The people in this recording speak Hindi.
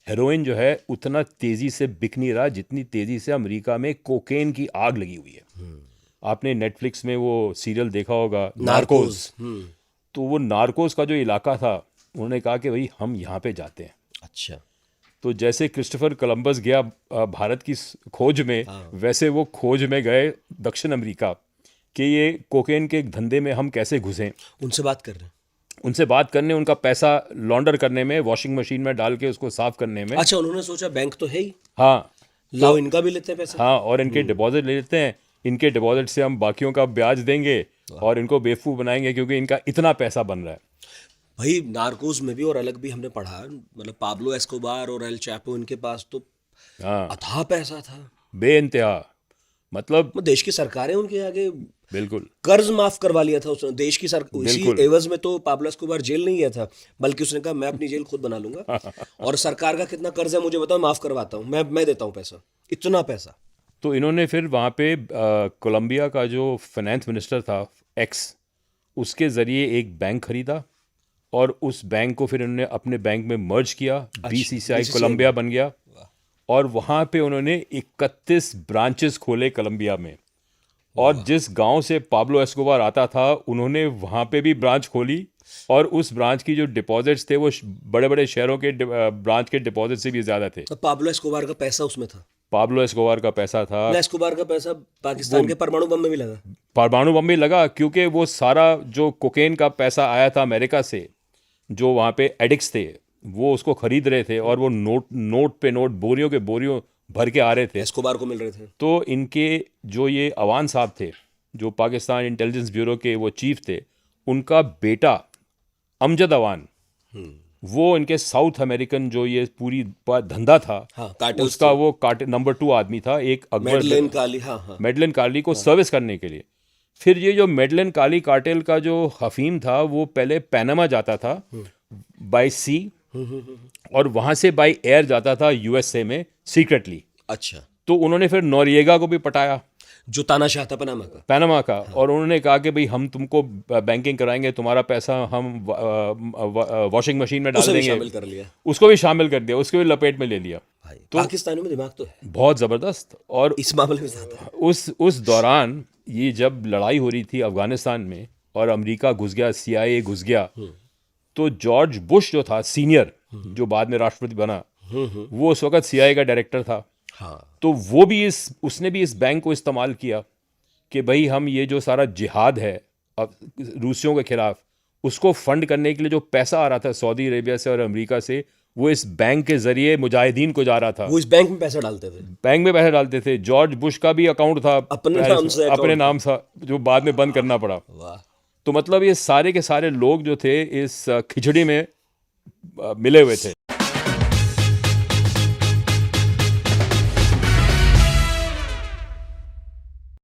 हेरोइन जो है उतना तेजी से बिक नहीं रहा जितनी तेजी से अमेरिका में कोकेन की आग लगी हुई है। आपने नेटफ्लिक्स में वो सीरियल देखा होगा नार्कोज। नार्कोज। तो वो नार्कोज का जो इलाका था, उन्होंने कहा कि भाई हम यहाँ पे जाते हैं। अच्छा। तो जैसे क्रिस्टोफर कोलंबस गया भारत की खोज में, वैसे वो खोज में गए दक्षिण अमेरिका कि ये कोकेन के धंधे में हम कैसे घुसें। उनसे बात कर रहे हैं। उनसे बात करने, उनका पैसा लॉन्डर करने में, वॉशिंग मशीन में डाल के उसको साफ करने में। अच्छा, उन्होंने सोचा बैंक तो है ही, हाँ, लाओ इनका भी लेते हैं पैसा। हाँ, और इनके डिपॉजिट ले लेते हैं, इनके डिपॉजिट से हम बाकियों का ब्याज देंगे और इनको बेवकूफ़ बनाएंगे क्योंकि इनका इतना पैसा बन रहा है। भाई नार्कोस में भी और अलग भी हमने पढ़ा, मतलब पाब्लो एस्कोबार और एल चैपो, इनके पास तो हाँ, अथाह पैसा था। बेइंतहा, मतलब देश की सरकारें उनके आगे, बिल्कुल कर्ज माफ करवा लिया था उसने देश की इसी बिल्कुल। एवज में तो पाब्लो एस्कोबार जेल नहीं गया था, बल्कि उसने कहा मैं अपनी जेल खुद बना लूंगा और सरकार का कितना कर्ज है मुझे बताओ, माफ करवाता हूँ, मैं देता हूँ पैसा, इतना पैसा। तो इन्होंने फिर वहाँ पे कोलंबिया का जो फाइनेंस मिनिस्टर था एक्स, उसके ज़रिए एक बैंक खरीदा और उस बैंक को फिर उन्होंने अपने बैंक में मर्ज किया। बीसीसीआई BCCI कोलंबिया बन गया और वहाँ पे उन्होंने 31 ब्रांचेस खोले कोलंबिया में। और जिस गांव से पाब्लो एस्कोबार आता था, उन्होंने वहाँ पे भी ब्रांच खोली और उस ब्रांच की जो डिपॉजिट्स थे वो बड़े बड़े शहरों के ब्रांच के डिपॉजिट से भी ज़्यादा थे। तो पाब्लो एस्कोबार का पैसा उसमें था। पाब्लो एस्कोबार का पैसा था। एस्कोबार का पैसा पाकिस्तान के परमाणु बम में भी लगा। परमाणु बम भी लगा क्योंकि वो सारा जो कोकेन का पैसा आया था अमेरिका से, जो वहाँ पे एडिक्ट्स थे वो उसको खरीद रहे थे और वो नोट पे नोट, बोरियों के बोरियों भर के आ रहे थे, एस्कोबार को मिल रहे थे। तो इनके जो ये अवान साहब थे, जो पाकिस्तान इंटेलिजेंस ब्यूरो के वो चीफ थे, उनका बेटा अमजद अवान, वो इनके साउथ अमेरिकन जो ये पूरी धंधा था, हाँ, कार्टेल्स उसका वो नंबर 2 आदमी था, एक अकबर मेडलेन काली। हाँ हाँ। मेडलिन कार्ली को सर्विस करने के लिए। फिर ये जो मेडलिन कार्ली कार्टेल का जो हफीम था वो पहले पनामा जाता था बाय सी और वहां से बाय एयर जाता था यूएसए में सीक्रेटली। अच्छा, तो उन्होंने फिर नोरिएगा को भी पटाया, जो तानाशाह था पनामा का। पनामा का, और उन्होंने कहा कि भाई हम तुमको बैंकिंग कराएंगे, तुम्हारा पैसा हम वॉशिंग मशीन में डाल उसे भी देंगे। शामिल कर लिया। उसको भी शामिल कर दिया, उसको भी लपेट में ले लिया। भाई तो पाकिस्तानियों में दिमाग तो है बहुत ज़बरदस्त। और इस मामले में ज्यादा। उस दौरान ये जब लड़ाई हो रही थी अफगानिस्तान में और अमेरिका घुस गया, CIA घुस गया, तो जॉर्ज बुश जो था सीनियर, जो बाद में राष्ट्रपति बना, वो उस वक्त CIA का डायरेक्टर था। हाँ, तो वो भी उसने भी इस बैंक को इस्तेमाल किया कि भाई हम ये जो सारा जिहाद है अब रूसियों के खिलाफ, उसको फंड करने के लिए जो पैसा आ रहा था सऊदी अरेबिया से और अमेरिका से, वो इस बैंक के जरिए मुजाहिदीन को जा रहा था। वो इस बैंक में पैसा डालते थे। बैंक में पैसे डालते थे। जॉर्ज बुश का भी अकाउंट था अपने नाम से जो बाद में बंद करना पड़ा। वाह। तो मतलब ये सारे के सारे लोग जो थे इस खिचड़ी में मिले हुए थे।